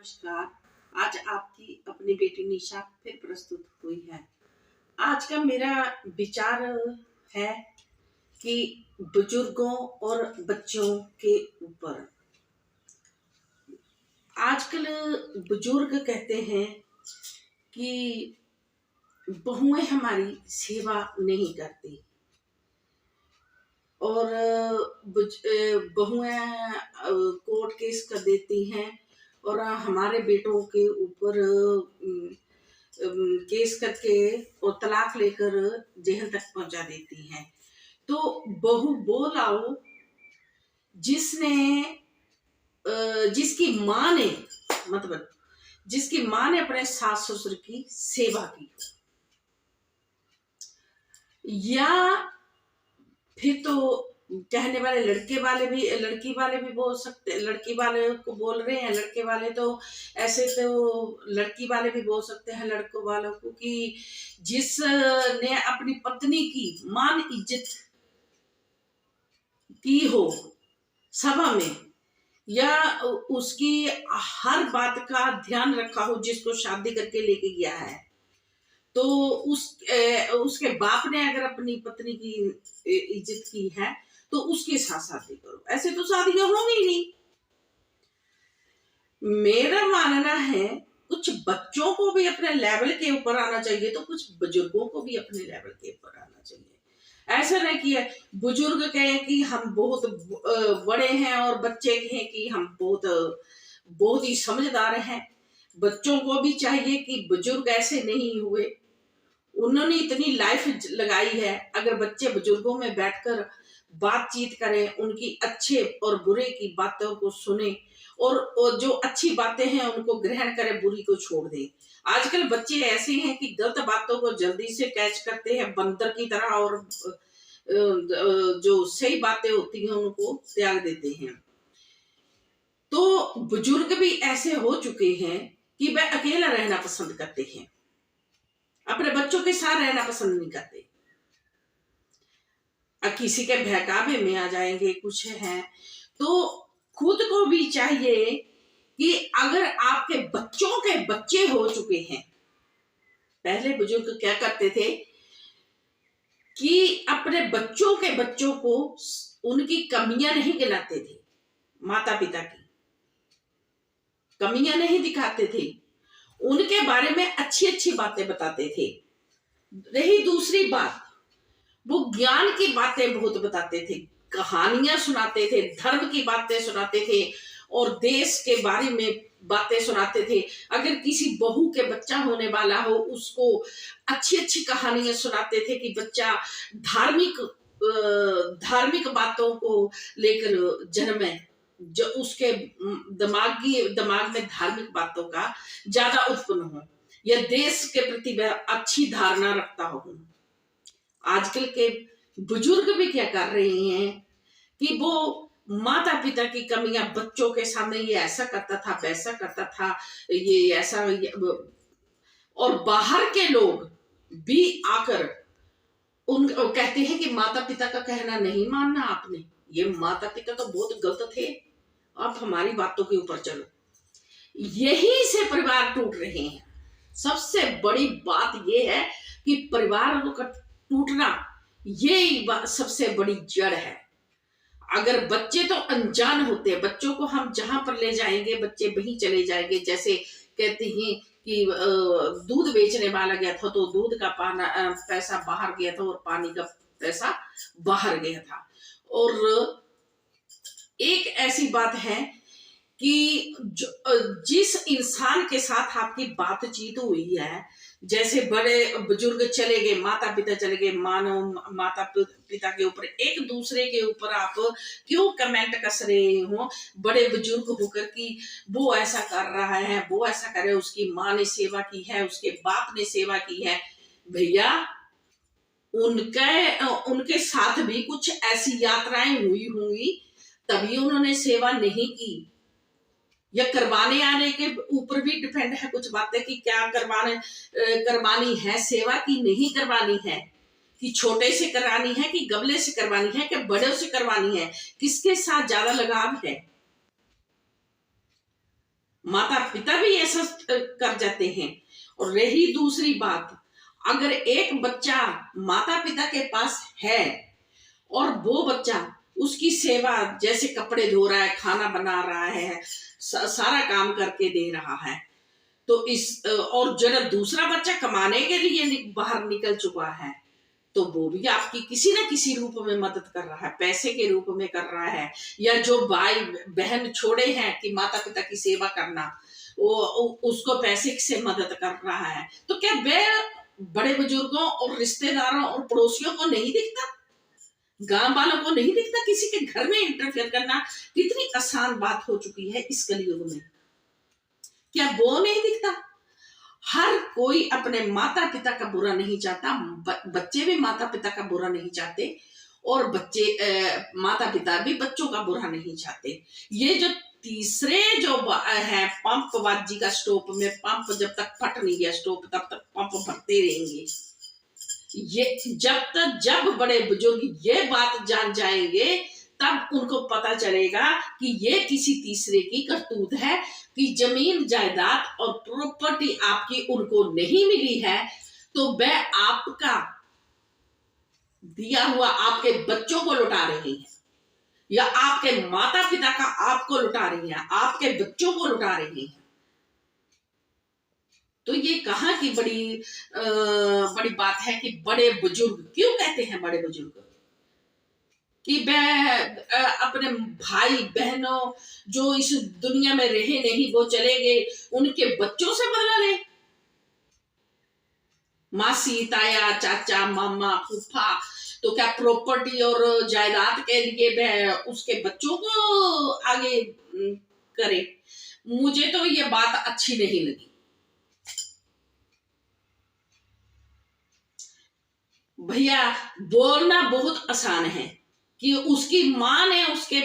नमस्कार। आज आपकी अपनी बेटी निशा फिर प्रस्तुत हुई है। आज का मेरा विचार है कि बुजुर्गों और बच्चों के ऊपर। आजकल बुजुर्ग कहते हैं कि बहुएं हमारी सेवा नहीं करती और बहुएं कोर्ट केस कर देती हैं और हमारे बेटों के ऊपर केस करके और तलाक लेकर जेल तक पहुंचा देती हैं। तो बहू वो लाओ जिसने जिसकी माँ ने मतलब जिसकी माँ ने अपने सास ससुर की सेवा की, या फिर तो कहने वाले लड़की वाले भी बोल सकते, लड़की वाले को बोल रहे हैं, लड़के वाले तो ऐसे तो लड़की वाले भी बोल सकते हैं लड़कों वालों को कि जिसने अपनी पत्नी की मान इज्जत की हो सभा में, या उसकी हर बात का ध्यान रखा हो, जिसको शादी करके लेके गया है, तो उसके बाप ने अगर अपनी पत्नी की इज्जत की है तो उसके साथ शादी करो। ऐसे तो शादियां होंगी ही नहीं। मेरा मानना है कुछ बच्चों को भी अपने लेवल के ऊपर आना चाहिए, तो कुछ बुजुर्गों को भी अपने लेवल के ऊपर आना चाहिए। ऐसा नहीं कि बुजुर्ग कहें कि हम बहुत बड़े हैं और बच्चे कहें कि हम बहुत ही समझदार हैं। बच्चों को भी चाहिए कि बुजुर्ग ऐसे नहीं हुए, उन्होंने इतनी लाइफ लगाई है। अगर बच्चे बुजुर्गों में बैठकर बातचीत करें, उनकी अच्छे और बुरे की बातों को सुने और जो अच्छी बातें हैं उनको ग्रहण करें, बुरी को छोड़ दें। आजकल बच्चे ऐसे हैं कि गलत बातों को जल्दी से कैच करते हैं बंदर की तरह, और जो सही बातें होती हैं उनको त्याग देते हैं। तो बुजुर्ग भी ऐसे हो चुके हैं कि वह अकेला रहना पसंद करते हैं, अपने बच्चों के साथ रहना पसंद नहीं करते। किसी के बहकावे में आ जाएंगे, कुछ है तो खुद को भी चाहिए कि अगर आपके बच्चों के बच्चे हो चुके हैं, पहले बुजुर्ग क्या करते थे कि अपने बच्चों के बच्चों को उनकी कमियां नहीं गिनाते थे, माता पिता की कमियां नहीं दिखाते थे, उनके बारे में अच्छी अच्छी बातें बताते थे। रही दूसरी बात, वो ज्ञान की बातें बहुत बताते थे, कहानियां सुनाते थे, धर्म की बातें सुनाते थे और देश के बारे में बातें सुनाते थे। अगर किसी बहू के बच्चा होने वाला हो, उसको अच्छी अच्छी कहानियां सुनाते थे कि बच्चा धार्मिक बातों को लेकर जन्मे, जो उसके दिमाग में धार्मिक बातों का ज्यादा उत्पन्न हो, या देश के प्रति वह अच्छी धारणा रखता हो। आजकल के बुजुर्ग भी क्या कर रहे हैं कि वो माता पिता की कमियां बच्चों के सामने, ये ऐसा करता था, वैसा करता था, ये ऐसा और बाहर के लोग भी आकर उन कहते हैं कि माता पिता का कहना नहीं मानना आपने, ये माता पिता तो बहुत गलत थे, आप हमारी बातों के ऊपर चलो। यही से परिवार टूट रहे हैं। सबसे बड़ी बात ये है कि परिवार का टूटना ये सबसे बड़ी जड़ है। अगर बच्चे तो अनजान होते हैं, बच्चों को हम जहां पर ले जाएंगे बच्चे वहीं चले जाएंगे। जैसे कहते हैं कि दूध बेचने वाला गया था तो दूध का पैसा बाहर गया था और पानी का पैसा बाहर गया था। और एक ऐसी बात है कि जिस इंसान के साथ आपकी बातचीत हुई है, जैसे बड़े बुजुर्ग चले गए, माता पिता चले गए, मानो माता पिता के ऊपर, एक दूसरे के ऊपर आप क्यों कमेंट कस रहे हो बड़े बुजुर्ग होकर कि वो ऐसा कर रहा है, वो ऐसा करे, उसकी माँ ने सेवा की है, उसके बाप ने सेवा की है। भैया उनके साथ भी कुछ ऐसी यात्राएं हुई होंगी, तभी उन्होंने सेवा नहीं की, या करवाने आने के ऊपर भी डिपेंड है कुछ बातें कि क्या करवानी है, सेवा की नहीं करवानी है, कि छोटे से करवानी है कि गमले से करवानी है कि बड़े से करवानी है, किसके साथ ज्यादा लगाव है। माता पिता भी ऐसा कर जाते हैं। और रही दूसरी बात, अगर एक बच्चा माता पिता के पास है और वो बच्चा उसकी सेवा, जैसे कपड़े धो रहा है, खाना बना रहा है, सारा काम करके दे रहा है, तो इस और जरा दूसरा बच्चा कमाने के लिए बाहर निकल चुका है, तो वो भी आपकी किसी ना किसी रूप में मदद कर रहा है, पैसे के रूप में कर रहा है। या जो भाई बहन छोड़े हैं कि माता पिता की सेवा करना, वो उसको पैसे से मदद कर रहा है, तो क्या वह बड़े बुजुर्गों और रिश्तेदारों और पड़ोसियों को नहीं दिखता, गांव वालों को नहीं दिखता? किसी के घर में इंटरफेयर करना कितनी आसान बात हो चुकी है इस कलयुग में, क्या वो नहीं दिखता? हर कोई अपने माता पिता का बुरा नहीं चाहता, बच्चे भी माता पिता का बुरा नहीं चाहते, और माता पिता भी बच्चों का बुरा नहीं चाहते। ये जो तीसरे जो है पंपबाजी का, स्टोप में पंप जब तक फट नहीं गया स्टोप, तब तक पंप भरते रहेंगे। ये जब बड़े बुजुर्ग ये बात जान जाएंगे, तब उनको पता चलेगा कि ये किसी तीसरे की करतूत है, कि जमीन जायदाद और प्रॉपर्टी आपकी उनको नहीं मिली है, तो वह आपका दिया हुआ आपके बच्चों को लुटा रही है, या आपके माता पिता का आपको लुटा रही है, आपके बच्चों को लुटा रही है। तो ये कहाँ की बड़ी बात है कि बड़े बुजुर्ग क्यों कहते हैं, बड़े बुजुर्ग कि वह अपने भाई बहनों जो इस दुनिया में रहे नहीं, वो चले गए, उनके बच्चों से बदला ले। मासी, ताया, चाचा, मामा, फूफा, तो क्या प्रॉपर्टी और जायदाद के लिए वह उसके बच्चों को आगे करे? मुझे तो ये बात अच्छी नहीं लगी। भैया, बोलना बहुत आसान है कि उसकी माँ ने उसके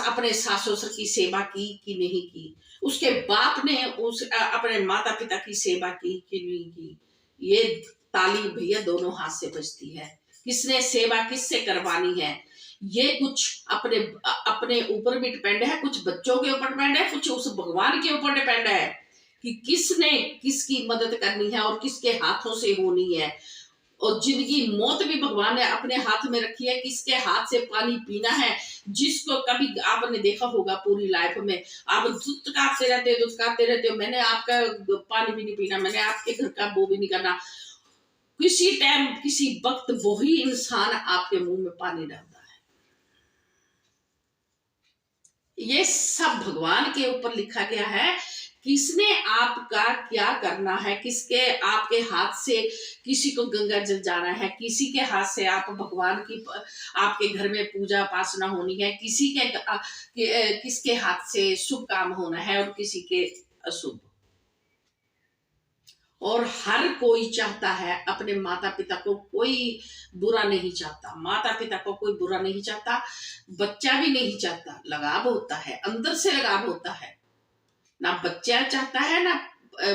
अपने सास ससुर की सेवा की कि नहीं की, उसके बाप ने अपने माता पिता की सेवा की कि नहीं की। ये ताली भैया दोनों हाथ से बजती है, किसने सेवा किससे करवानी है, ये कुछ अपने अपने ऊपर भी डिपेंड है, कुछ बच्चों के ऊपर डिपेंड है, कुछ उस भगवान के ऊपर डिपेंड है कि किसने किसकी मदद करनी है और किसके हाथों से होनी है। और जिंदगी मौत भी भगवान ने अपने हाथ में रखी है, किसके हाथ से पानी पीना है। जिसको कभी आपने देखा होगा पूरी लाइफ में, आप दुत्कारते रहते हो, मैंने आपका पानी भी नहीं पीना, मैंने आपके घर का वो भी नहीं करना, किसी टाइम किसी वक्त वही इंसान आपके मुंह में पानी डालता है। ये सब भगवान के ऊपर लिखा गया है, किसने आपका क्या करना है, किसके आपके हाथ से किसी को गंगा जल जाना है, किसी के हाथ से आप भगवान की आपके घर में पूजा उपासना होनी है, किसके हाथ से शुभ काम होना है और किसी के अशुभ। और हर कोई चाहता है अपने माता पिता को, कोई बुरा नहीं चाहता, माता पिता को कोई बुरा नहीं चाहता, बच्चा भी नहीं चाहता, लगाव होता है, अंदर से लगाव होता है, ना बच्चा चाहता है ना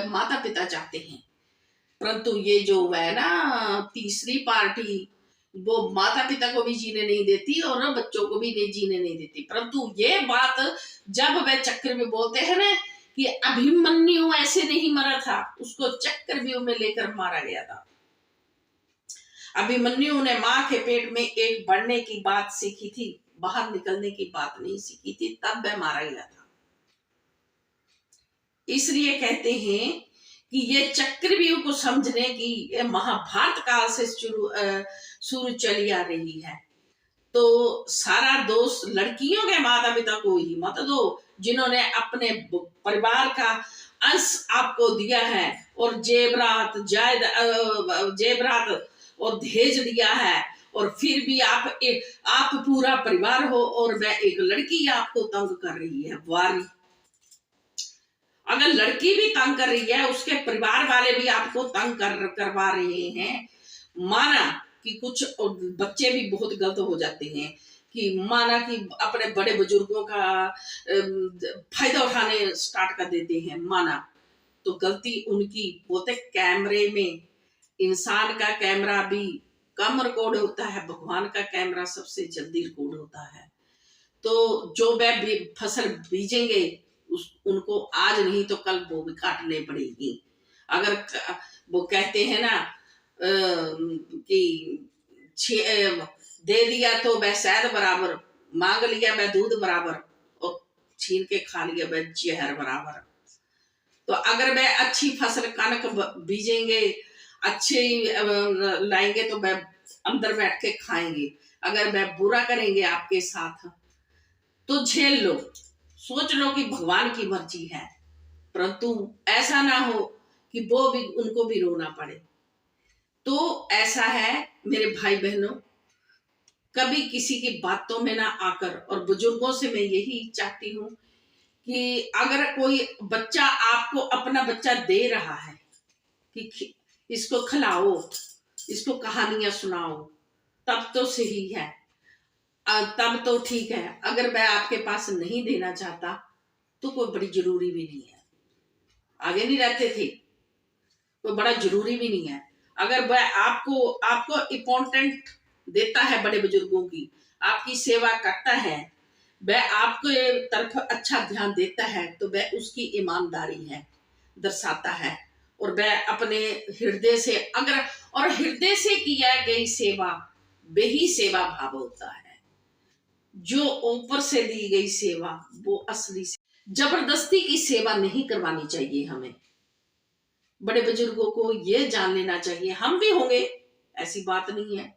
माता पिता चाहते हैं। परंतु ये जो है ना तीसरी पार्टी, वो माता पिता को भी जीने नहीं देती और बच्चों को भी नहीं जीने नहीं देती। परंतु ये बात जब वह चक्र में बोलते हैं ना कि अभिमन्यु ऐसे नहीं मरा था, उसको चक्रव्यूह में लेकर मारा गया था। अभिमन्यु ने माँ के पेट में एक बढ़ने की बात सीखी थी, बाहर निकलने की बात नहीं सीखी थी, तब वह मारा गया था। इसलिए कहते हैं कि ये चक्रव्यूह को समझने की महाभारत काल से शुरू चली आ रही है। तो सारा दोष लड़कियों के माता पिता को ही मत दो, जिन्होंने अपने परिवार का अंश आपको दिया है और जेबरात और दहेज दिया है, और फिर भी आप पूरा परिवार हो और वह एक लड़की आपको तंग कर रही है। वारी, अगर लड़की भी तंग कर रही है, उसके परिवार वाले भी आपको तंग करवा रहे हैं, माना कि कुछ बच्चे भी बहुत गलत हो जाते हैं कि माना कि अपने बड़े बुजुर्गों का फायदा उठाने स्टार्ट कर देते हैं, माना तो गलती उनकी। बोलते कैमरे में इंसान का कैमरा भी कम रिकॉर्ड होता है, भगवान का कैमरा सबसे जल्दी रिकॉर्ड होता है। तो जो वह फसल बीजेंगे उनको आज नहीं तो कल वो भी काटने पड़ेगी। अगर वो कहते हैं ना कि दे दिया तो वह शहद बराबर, मांग लिया वह दूध बराबर, और छीन के खा लिया वह जहर बराबर। तो अगर वह अच्छी फसल कनक बीजेंगे, अच्छे लाएंगे तो वह अंदर बैठ के खाएंगे। अगर वह बुरा करेंगे आपके साथ तो झेल लो, सोच लो कि भगवान की मर्जी है, परंतु ऐसा ना हो कि वो भी उनको भी रोना पड़े। तो ऐसा है मेरे भाई बहनों, कभी किसी की बातों में ना आकर, और बुजुर्गों से मैं यही चाहती हूँ कि अगर कोई बच्चा आपको अपना बच्चा दे रहा है कि इसको खिलाओ, इसको कहानियां सुनाओ, तब तो सही है, तब तो ठीक है। अगर वह आपके पास नहीं देना चाहता तो कोई बड़ी जरूरी भी नहीं है। आगे नहीं रहते थे, कोई बड़ा जरूरी भी नहीं है। अगर वह आपको इम्पोर्टेंट देता है, बड़े बुजुर्गों की आपकी सेवा करता है, वह आपके तरफ अच्छा ध्यान देता है, तो वह उसकी ईमानदारी है दर्शाता है। और वह अपने हृदय से और हृदय से किया गई सेवा वही सेवा भाव होता है। जो ऊपर से दी गई सेवा वो असली जबरदस्ती की सेवा नहीं करवानी चाहिए। हमें बड़े बुजुर्गों को ये जान लेना चाहिए, हम भी होंगे, ऐसी बात नहीं है।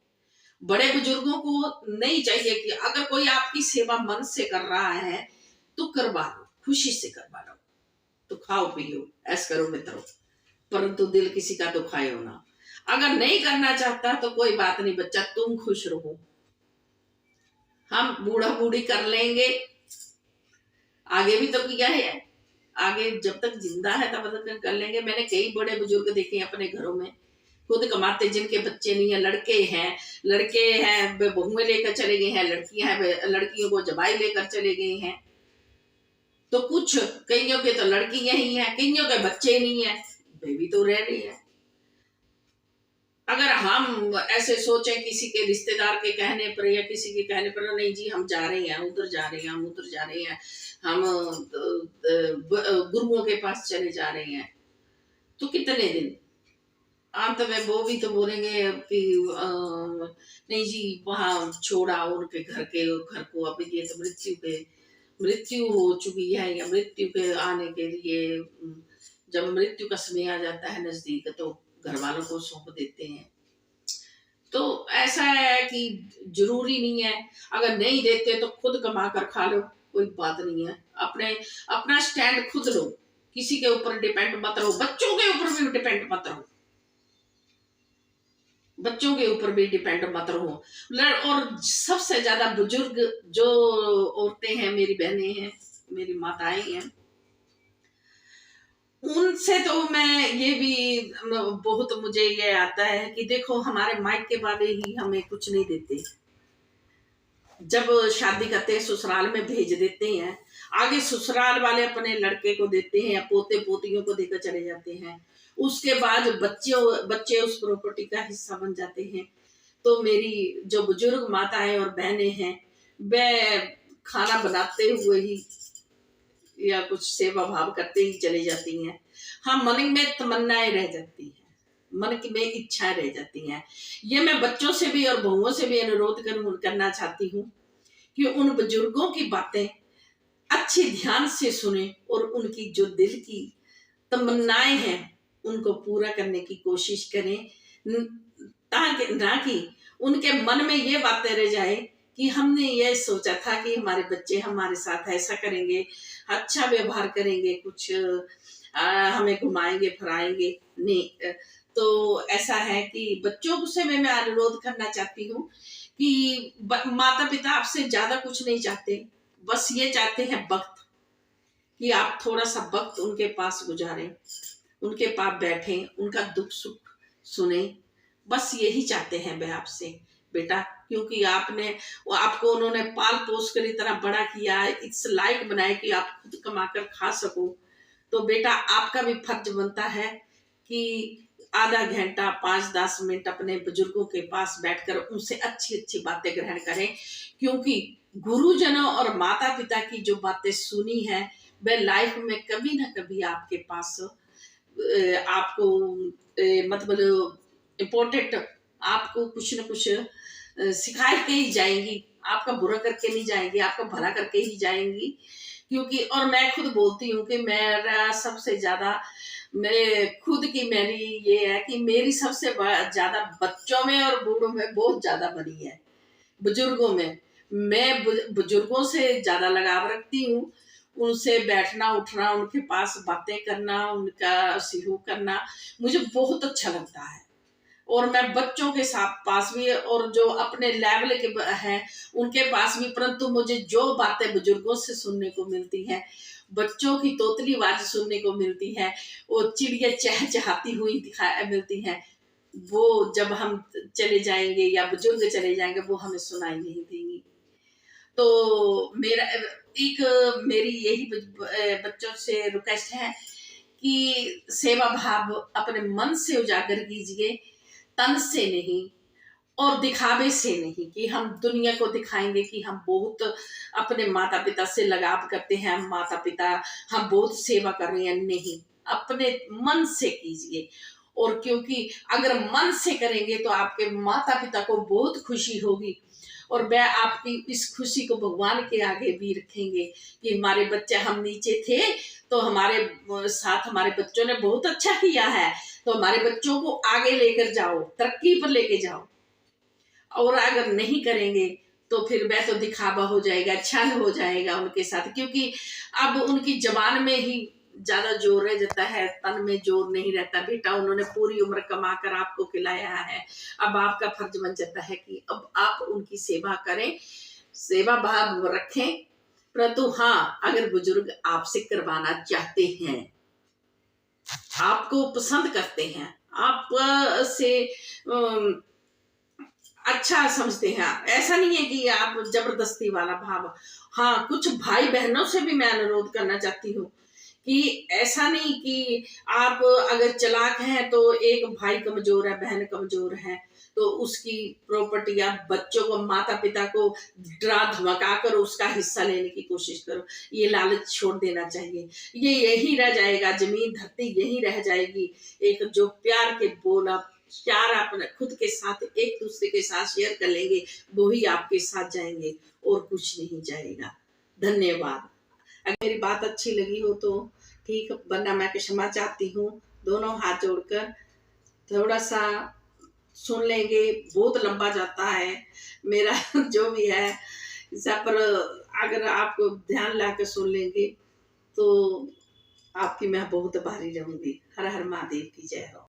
बड़े बुजुर्गों को नहीं चाहिए कि अगर कोई आपकी सेवा मन से कर रहा है तो करवा लो, खुशी से करवा लो, तो खाओ पियो ऐस करो मित्रों, परंतु दिल किसी का दुखायो ना। अगर नहीं करना चाहता तो कोई बात नहीं बच्चा, तुम खुश रहो, हम बूढ़ा बूढ़ी कर लेंगे। आगे भी तो किया है, आगे जब तक जिंदा है तब तक कर लेंगे। मैंने कई बड़े बुजुर्ग देखे हैं अपने घरों में, खुद कमाते, जिनके बच्चे नहीं है, लड़के हैं वे बहुएं लेकर चले गए हैं, लड़कियां हैं लड़कियों को जवाई लेकर चले गए हैं। तो कुछ कईयों के तो लड़कियां ही हैं, कईयों के बच्चे नहीं है, वे भी तो रह रही है। अगर हम ऐसे सोचें किसी के रिश्तेदार के कहने पर या किसी के कहने पर, नहीं जी हम जा रहे हैं, उधर जा रहे हैं, हम उधर जा रहे हैं, हम गुरुओं के पास चले जा रहे हैं, तो कितने दिन अंत में वो भी तो बोलेंगे कि नहीं जी वहां छोड़ा उनके घर को, अब ये तो मृत्यु हो चुकी है, या मृत्यु के आने के लिए जब मृत्यु का समय आ जाता है नजदीक तो घर वालों को सौंप देते हैं। तो ऐसा है कि जरूरी नहीं है, अगर नहीं देते तो खुद कमा कर खा लो, कोई बात नहीं है। अपना स्टैंड खुद लो, किसी के ऊपर डिपेंड मत रहो, बच्चों के ऊपर भी डिपेंड मत रहो, बच्चों के ऊपर भी डिपेंड मत रहो। और सबसे ज्यादा बुजुर्ग जो औरतें हैं, मेरी बहनें हैं, मेरी माताएं हैं, उनसे तो मैं ये भी बहुत मुझे ये आता है कि देखो हमारे मायके वाले ही हमें कुछ नहीं देते, जब शादी करते हैं ससुराल में भेज देते हैं, आगे ससुराल वाले अपने लड़के को देते हैं या पोते पोतियों को देकर चले जाते हैं, उसके बाद बच्चे उस प्रॉपर्टी का हिस्सा बन जाते हैं। तो मेरी जो बुजुर्ग माताएं और बहनें हैं, वे खाना बनाते हुए ही या कुछ सेवा भाव करते ही चले जाती हैं। हाँ, मन में तमन्नाएं रह जाती हैं, मन की में इच्छाएं रह जाती हैं। ये मैं बच्चों से भी और बहुओं से भी अनुरोध करना चाहती हूँ कि उन बुजुर्गों की बातें अच्छे ध्यान से सुने और उनकी जो दिल की तमन्नाएं हैं उनको पूरा करने की कोशिश करें, ताकि ना कि उनके मन में ये बातें रह जाए कि हमने ये सोचा था कि हमारे बच्चे हमारे साथ ऐसा करेंगे, अच्छा व्यवहार करेंगे, कुछ हमें घुमाएंगे फिराएंगे नहीं। तो ऐसा है कि बच्चों से मैं अनुरोध करना चाहती हूँ कि माता पिता आपसे ज्यादा कुछ नहीं चाहते, बस ये चाहते हैं वक्त, कि आप थोड़ा सा वक्त उनके पास गुजारें, उनके पास बैठें, उनका दुख सुख सुने, बस यही चाहते हैं वे आपसे बेटा। क्योंकि आपको उन्होंने पाल पोस कर इतना बड़ा किया, इस लायक बनाया कि आप खुद कमा कर खा सको। तो बेटा आपका भी फर्ज बनता है कि आधा घंटा 5-10 मिनट अपने बुजुर्गों के पास बैठकर उनसे अच्छी अच्छी बातें ग्रहण करें, क्योंकि गुरुजनों और माता पिता की जो बातें सुनी है वह लाइफ में कभी ना कभी आपके पास आपको मतलब इम्पोर्टेंट आपको कुछ न कुछ सिखा के ही जाएंगी। आपका बुरा करके नहीं जाएंगी, आपका भला करके ही जाएंगी। क्योंकि और मैं खुद बोलती हूँ कि मेरा सबसे ज्यादा मेरे खुद की मेरी ये है कि मेरी सबसे ज्यादा बच्चों में और बूढ़ों में बहुत ज्यादा बनी है। बुजुर्गों में मैं बुजुर्गों से ज्यादा लगाव रखती हूँ। उनसे बैठना उठना, उनके पास बातें करना, उनका सहयोग करना मुझे बहुत अच्छा लगता है। और मैं बच्चों के साथ पास भी और जो अपने लेवल के हैं उनके पास भी, परंतु मुझे जो बातें बुजुर्गों से सुनने को मिलती हैं, बच्चों की तोतली आवाज सुनने को मिलती है, वो चिड़िया चहचहाती हुई दिखा मिलती हैं, वो जब हम चले जाएंगे या बुजुर्ग चले जाएंगे वो हमें सुनाई नहीं देंगी। तो मेरा एक मेरी यही बच्चों से रिक्वेस्ट है कि सेवा भाव अपने मन से उजागर कीजिए, तन से नहीं और दिखावे से नहीं कि हम दुनिया को दिखाएंगे कि हम बहुत अपने माता पिता से लगाव करते हैं, माता पिता हम बहुत सेवा कर रहे हैं। नहीं, अपने मन से कीजिए। और क्योंकि अगर मन से करेंगे तो आपके माता पिता को बहुत खुशी होगी और वह आपकी इस खुशी को भगवान के आगे भी रखेंगे कि हमारे बच्चे, हम नीचे थे तो हमारे साथ हमारे बच्चों ने बहुत अच्छा किया है, तो हमारे बच्चों को आगे लेकर जाओ, तरक्की पर लेके जाओ। और अगर नहीं करेंगे तो फिर वह तो दिखावा हो जाएगा, छल हो जाएगा उनके साथ। क्योंकि अब उनकी जबान में ही ज्यादा जोर रह जाता है, तन में जोर नहीं रहता। बेटा, उन्होंने पूरी उम्र कमा कर आपको खिलाया है, अब आपका फर्ज बन जाता है कि अब आप उनकी सेवा करें, सेवा भाव रखें। परंतु हाँ, अगर बुजुर्ग आपसे करवाना चाहते हैं, आपको पसंद करते हैं, आप से अच्छा समझते हैं, ऐसा नहीं है कि आप जबरदस्ती वाला भाव। हाँ, कुछ भाई बहनों से भी मैं अनुरोध करना चाहती हूँ कि ऐसा नहीं कि आप अगर चालाक हैं तो एक भाई कमजोर है, बहन कमजोर है, तो उसकी प्रॉपर्टी या बच्चों को, माता पिता को डरा धमका कर उसका हिस्सा लेने की कोशिश करो। ये लालच छोड़ देना चाहिए। ये यही रह जाएगा, जमीन धरती यही रह जाएगी। एक जो प्यार के बोल आप प्यार अपने खुद के साथ एक दूसरे के साथ शेयर कर लेंगे, वो ही आपके साथ जाएंगे और कुछ नहीं जाएगा। धन्यवाद। अगर मेरी बात अच्छी लगी हो तो ठीक, वरना मैं क्षमा चाहती हूँ। दोनों हाथ जोड़कर थोड़ा सा सुन लेंगे, बहुत लंबा जाता है मेरा जो भी है सब, पर अगर आप ध्यान ला के सुन लेंगे तो आपकी मैं बहुत आभारी रहूंगी। हर हर महादेव की जय हो।